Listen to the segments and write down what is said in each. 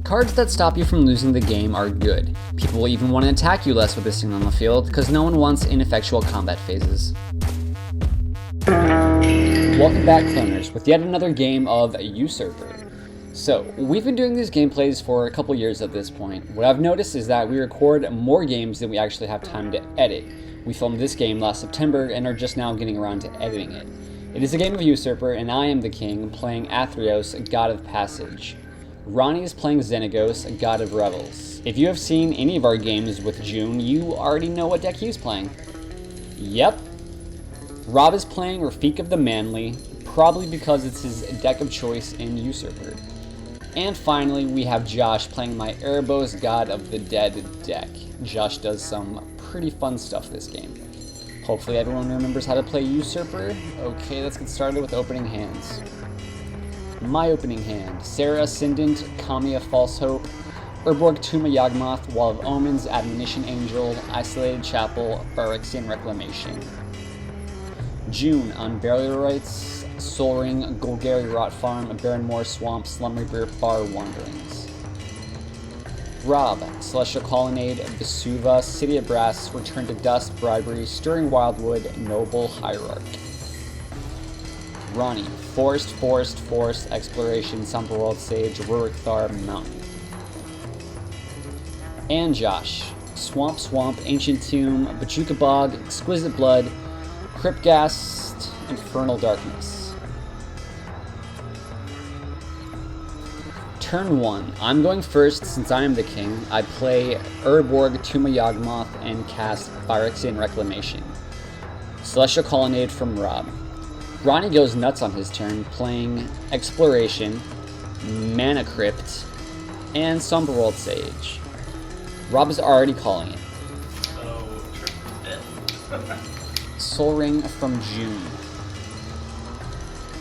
Cards that stop you from losing the game are good. People will even want to attack you less with this thing on the field, because no one wants ineffectual combat phases. Welcome back, cloners, with yet another game of Usurper. So, we've been doing these gameplays for a couple years at this point. What I've noticed is that we record more games than we actually have time to edit. We filmed this game last September and are just now getting around to editing it. It is a game of Usurper, and I am the king, playing Athreos, God of Passage. Ronnie is playing Xenagos, God of Revels. If you have seen any of our games with June, you already know what deck he's playing. Yep. Rob is playing Rafiq of the Manly, probably because it's his deck of choice in Usurper. And finally, we have Josh playing my Erebos, God of the Dead deck. Josh does some pretty fun stuff this game. Hopefully everyone remembers how to play Usurper. Okay, let's get started with opening hands. My opening hand: Serra Ascendant, Kamiya False Hope, Urborg Tomb of Yawgmoth, Wall of Omens, Admonition Angel, Isolated Chapel, Phyrexian Reclamation. June: Unburial Rites, Sol Ring, Golgari Rot Farm, Barrenmoor Swamp, Slumreaper, Far Wanderings. Rob: Celestial Colonnade, Vesuva, City of Brass, Return to Dust, Bribery, Stirring Wildwood, Noble Hierarch. Ronnie: Forest, Exploration, Somberworld Sage, Rurik Thar, Mountain. And Josh: Swamp, Ancient Tomb, Bojuka Bog, Exquisite Blood, Cryptghast, Infernal Darkness. Turn 1. I'm going first since I am the king. I play Urborg, Tomb of Yawgmoth, and cast Phyrexian Reclamation. Celestial Colonnade from Rob. Ronnie goes nuts on his turn, playing Exploration, Mana Crypt, and Somberworld Sage. Rob is already calling it. Sol Ring from June.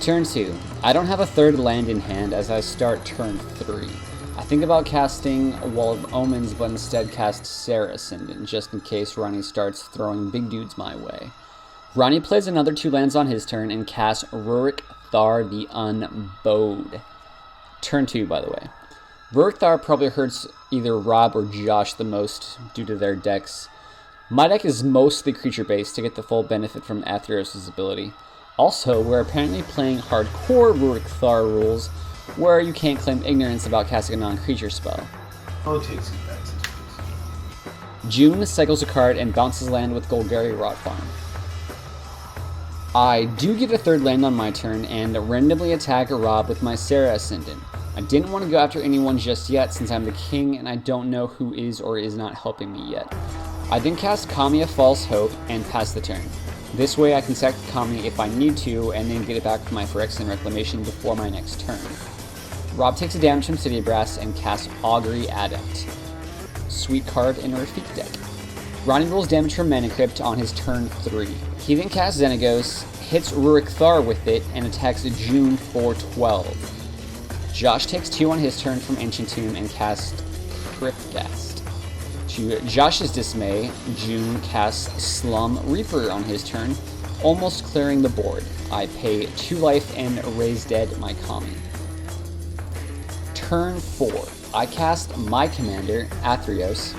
Turn 2. I don't have a third land in hand as I start turn 3. I think about casting Wall of Omens, but instead cast Serra Ascendant, just in case Ronnie starts throwing big dudes my way. Ronnie plays another 2 lands on his turn and casts Rurik Thar the Unbowed. Turn 2, by the way. Rurik Thar probably hurts either Rob or Josh the most due to their decks. My deck is mostly creature-based to get the full benefit from Athreos' ability. Also, we're apparently playing hardcore Rurik Thar rules, where you can't claim ignorance about casting a non-creature spell. I'll take some backs. June cycles a card and bounces land with Golgari Rot Farm. I do get a third land on my turn and randomly attack Rob with my Serra Ascendant. I didn't want to go after anyone just yet since I'm the king and I don't know who is or is not helping me yet. I then cast Kamiya False Hope and pass the turn. This way I can sack Kamiya if I need to and then get it back for my Phyrexian Reclamation before my next turn. Rob takes a damage from City of Brass and casts Augury Adept. Sweet card in a Rafiq deck. Ronnie rolls damage from Mana Crypt on his turn 3. He then casts Xenagos, hits Rurik Thar with it, and attacks June for 12. Josh takes 2 on his turn from Ancient Tomb and casts Cryptghast. To Josh's dismay, June casts Slum Reaper on his turn, almost clearing the board. I pay 2 life and raise dead my Kami. Turn 4. I cast my commander, Athreos,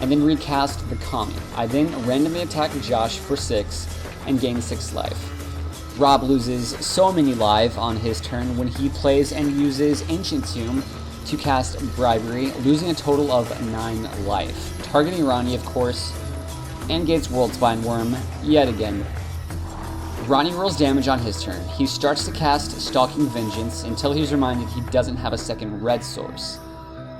and then recast the Kami. I then randomly attack Josh for 6 and gain 6 life. Rob loses so many life on his turn when he plays and uses Ancient Tomb to cast Bribery, losing a total of 9 life. Targeting Ronnie, of course, and gates Worldspine Worm yet again. Ronnie rolls damage on his turn. He starts to cast Stalking Vengeance until he's reminded he doesn't have a second red source.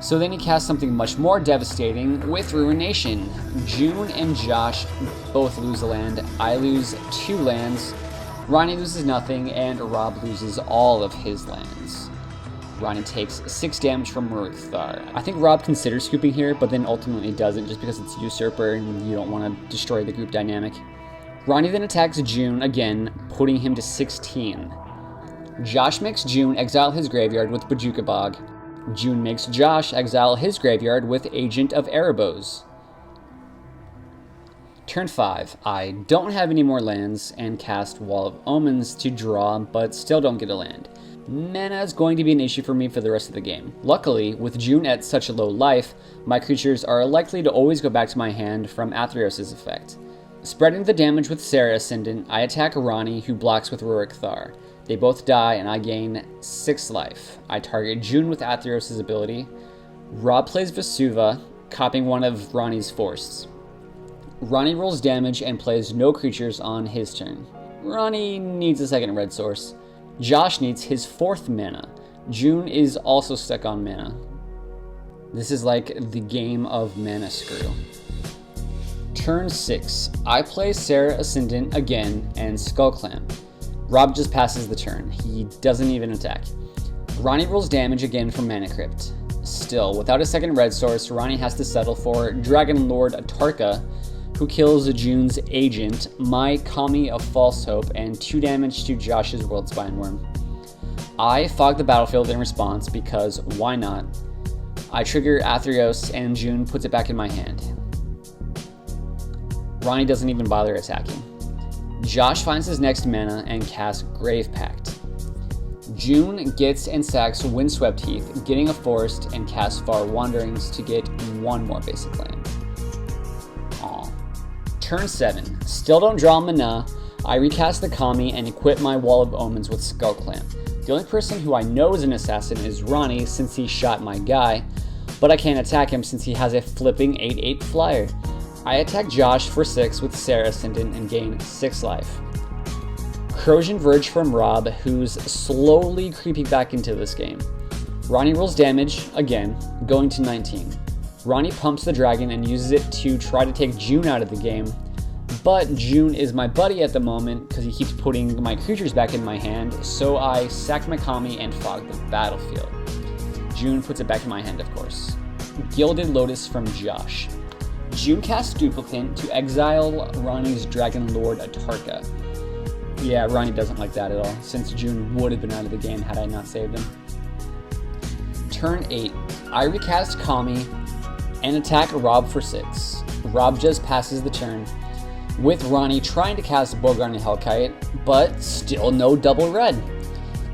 So then he casts something much more devastating with Ruination. June and Josh both lose a land. I lose 2 lands. Ronnie loses nothing, and Rob loses all of his lands. Ronnie takes 6 damage from Rurik Thar. I think Rob considers scooping here, but then ultimately doesn't just because it's Usurper and you don't want to destroy the group dynamic. Ronnie then attacks June again, putting him to 16. Josh makes June exile his graveyard with Bojuka Bog. June makes Josh exile his graveyard with Agent of Erebos. Turn 5. I don't have any more lands and cast Wall of Omens to draw, but still don't get a land. Mana is going to be an issue for me for the rest of the game. Luckily, with June at such a low life, my creatures are likely to always go back to my hand from Athreos' effect. Spreading the damage with Serra Ascendant, I attack Ronnie, who blocks with Rurik Thar. They both die and I gain 6 life. I target June with Athreos' ability. Rob plays Vesuva, copying one of Ronnie's forests. Ronnie rolls damage and plays no creatures on his turn. Ronnie needs a second red source. Josh needs his 4th mana. June is also stuck on mana. This is like the game of mana screw. Turn 6. I play Serra Ascendant again and Skullclamp. Rob just passes the turn. He doesn't even attack. Ronnie rolls damage again from Mana Crypt. Still, without a second red source, Ronnie has to settle for Dragon Lord Atarka, who kills June's agent, my Kami of False Hope, and 2 damage to Josh's World Spine Worm. I fog the battlefield in response because why not? I trigger Athreos and June puts it back in my hand. Ronnie doesn't even bother attacking. Josh finds his next mana and casts Grave Pact. June gets and sacks Windswept Heath, getting a forest, and casts Far Wanderings to get 1 more basic land. Aw. Turn 7. Still don't draw mana. I recast the Kami and equip my Wall of Omens with Skullclamp. The only person who I know is an assassin is Ronnie, since he shot my guy, but I can't attack him since he has a flipping 8/8 flyer. I attack Josh for 6 with Serra Ascendant and gain 6 life. Corrosion Verge from Rob, who's slowly creeping back into this game. Ronnie rolls damage, again, going to 19. Ronnie pumps the dragon and uses it to try to take June out of the game, but June is my buddy at the moment because he keeps putting my creatures back in my hand, so I sack my Kami and fog the battlefield. June puts it back in my hand, of course. Gilded Lotus from Josh. June casts Duplicant to exile Ronnie's Dragon Lord Atarka. Yeah, Ronnie doesn't like that at all, since June would have been out of the game had I not saved him. Turn 8. I recast Kami and attack Rob for 6. Rob just passes the turn, with Ronnie trying to cast Bogarn and Hellkite, but still no double red.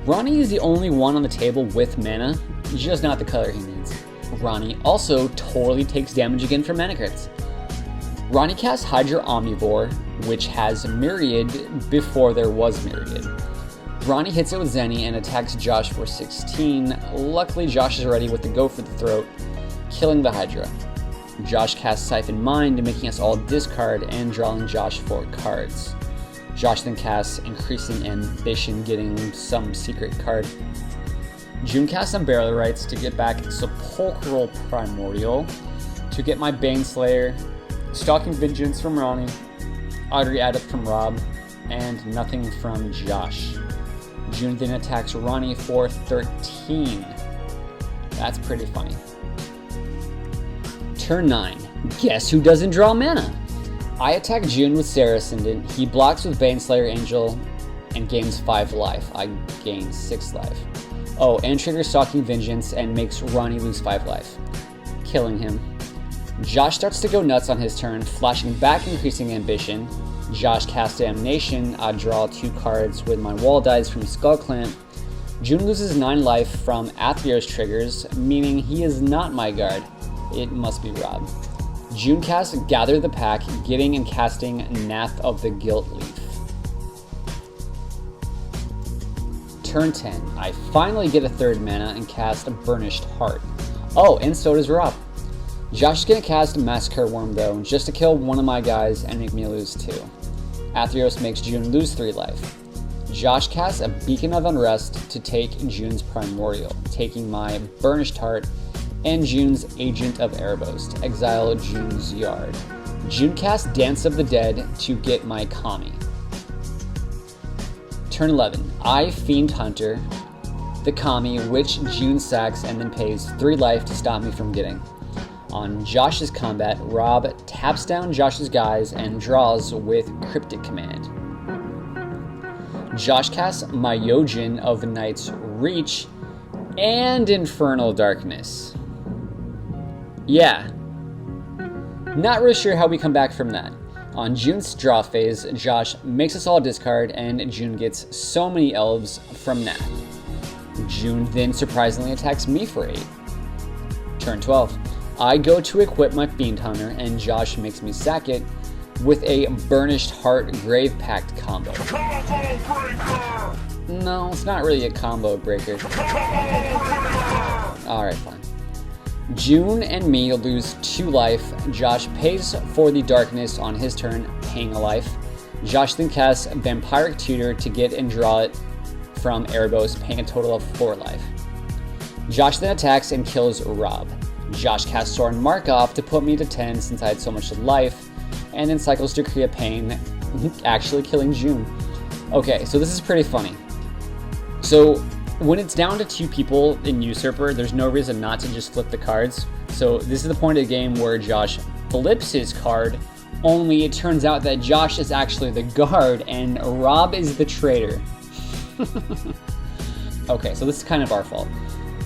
Ronnie is the only one on the table with mana, just not the color he needs. Ronnie also totally takes damage again from Mana Crypts. Ronnie casts Hydra Omnivore, which has Myriad before there was Myriad. Ronnie hits it with Zenny and attacks Josh for 16. Luckily, Josh is ready with the Go for the Throat, killing the Hydra. Josh casts Siphon Mind, making us all discard and drawing Josh 4 cards. Josh then casts Increasing Ambition, getting some secret card. June casts Unburial Rites to get back Sepulchral Primordial, to get my Baneslayer, Stalking Vengeance from Ronnie, Audrey Adept from Rob, and nothing from Josh. June then attacks Ronnie for 13. That's pretty funny. Turn 9. Guess who doesn't draw mana? I attack June with Serra Ascendant. He blocks with Baneslayer Angel and gains 5 life. I gain 6 life. Oh, and triggers Stalking Vengeance and makes Ronnie lose 5 life, killing him. Josh starts to go nuts on his turn, flashing back Increasing Ambition. Josh casts Damnation. I draw 2 cards with my wall dies from Skullclamp. June loses 9 life from Athreos triggers, meaning he is not my guard. It must be Rob. June casts Gather the Pack, getting and casting Nath of the Guilt Leaf. Turn 10. I finally get a 3rd mana and cast a Burnished Heart. Oh, and so does Rob. Josh is going to cast Massacre Worm though, just to kill one of my guys and make me lose 2. Athreos makes June lose 3 life. Josh casts a Beacon of Unrest to take June's Primordial, taking my Burnished Heart and June's Agent of Erebos to exile June's Yard. June casts Dance of the Dead to get my Kami. Turn 11. I Fiend Hunter the Kami, which June sacks and then pays 3 life to stop me from getting. On Josh's combat, Rob taps down Josh's guys and draws with Cryptic Command. Josh casts Myojin of Night's Reach and Infernal Darkness. Yeah. Not really sure how we come back from that. On June's draw phase, Josh makes us all discard and June gets so many elves from Nath. June then surprisingly attacks me for 8. Turn 12. I go to equip my Fiend Hunter, and Josh makes me sack it with a Burnished Heart Grave Pact combo. Combo breaker! No, it's not really a combo breaker. Alright, fine. June and me lose 2 life. Josh pays for the darkness on his turn, paying a life. Josh then casts Vampiric Tutor to get and draw it from Erebos, paying a total of 4 life. Josh then attacks and kills Rob. Josh casts Soren Markov to put me to 10 since I had so much life, and then cycles Decree of Pain, actually killing June. Okay, so this is pretty funny. So when it's down to 2 people in Usurper, there's no reason not to just flip the cards. So this is the point of the game where Josh flips his card, only it turns out that Josh is actually the guard and Rob is the traitor. Okay, so this is kind of our fault.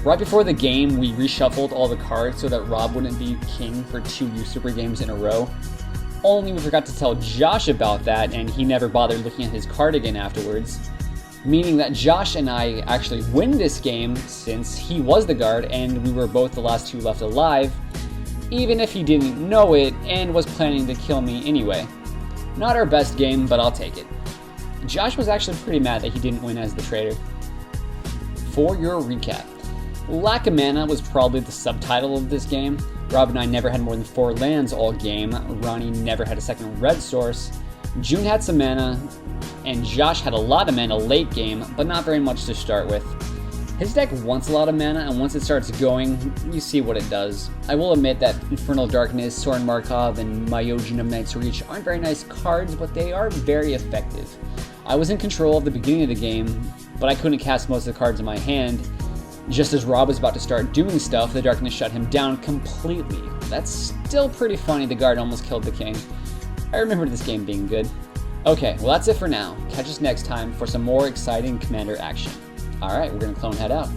Right before the game, we reshuffled all the cards so that Rob wouldn't be king for 2 Usurper games in a row. Only we forgot to tell Josh about that, and he never bothered looking at his card again afterwards. Meaning that Josh and I actually win this game since he was the guard and we were both the last 2 left alive, even if he didn't know it and was planning to kill me anyway. Not our best game, but I'll take it. Josh was actually pretty mad that he didn't win as the traitor. For your recap, lack of mana was probably the subtitle of this game. Rob and I never had more than 4 lands all game. Ronnie never had a second red source. June had some mana, and Josh had a lot of mana late game, but not very much to start with. His deck wants a lot of mana, and once it starts going, you see what it does. I will admit that Infernal Darkness, Soren Markov, and Myojin of Night's Reach aren't very nice cards, but they are very effective. I was in control at the beginning of the game, but I couldn't cast most of the cards in my hand. Just as Rob was about to start doing stuff, the darkness shut him down completely. That's still pretty funny, the guard almost killed the king. I remember this game being good. Okay, well that's it for now. Catch us next time for some more exciting Commander action. Alright, we're gonna clone head out.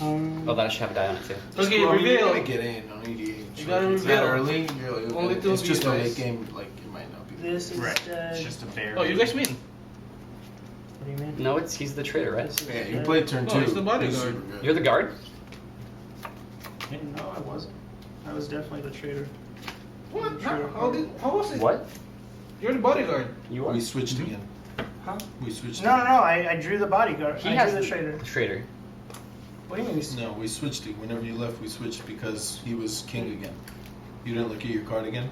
Oh, that should have a die on it too. Okay, You reveal. gotta get in. You gotta It's that reveal. early. Only 2 It's of you just a guys. late game. Like it might not be. This is Right. dead. It's just a bear. Oh, you guys win. What do you mean? No, he's the traitor, right? Yeah, you played turn 2. Oh, it's the bodyguard. It's super good. You're the guard? No, I wasn't. I was definitely the traitor. What? How was it? What? You're the bodyguard. You We switched again. Huh? We switched. No, I drew the bodyguard. He I has drew the traitor. The traitor. What do you mean? No, we switched it. Whenever you left, we switched because he was king again. You didn't look at your card again?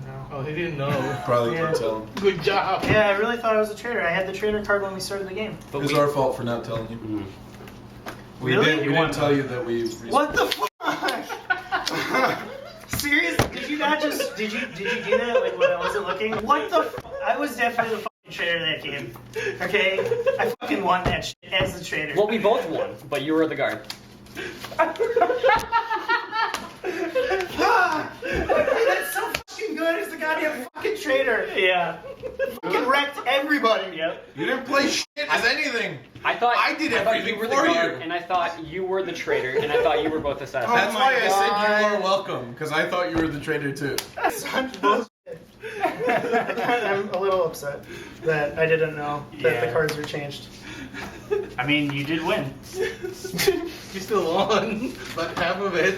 No. Oh, he didn't know. Probably Yeah. didn't tell him. Good job. Yeah, I really thought I was a traitor. I had the traitor card when we started the game. It was our fault for not telling you. Mm. We Really? didn't. We didn't tell you that we. What the fuck? Seriously? Did you not just did you do that like when I wasn't looking? What the? I was definitely the fucking traitor that game. Okay, I fucking won that shit as the traitor. Well, we both won, but you were the guard. That's so fucking good as the goddamn fucking traitor. Yeah. Fucking wrecked everybody. Yep. You didn't play shit as anything. I thought did you everything were the for guard, you. and I thought you were the traitor, and I thought you were both assassins. That's my why I said you God. are welcome, because I thought you were the traitor too. That's such bullshit. I'm a little upset that I didn't know that the Yeah. cards were changed. I mean, you did win. You still won, but half of it.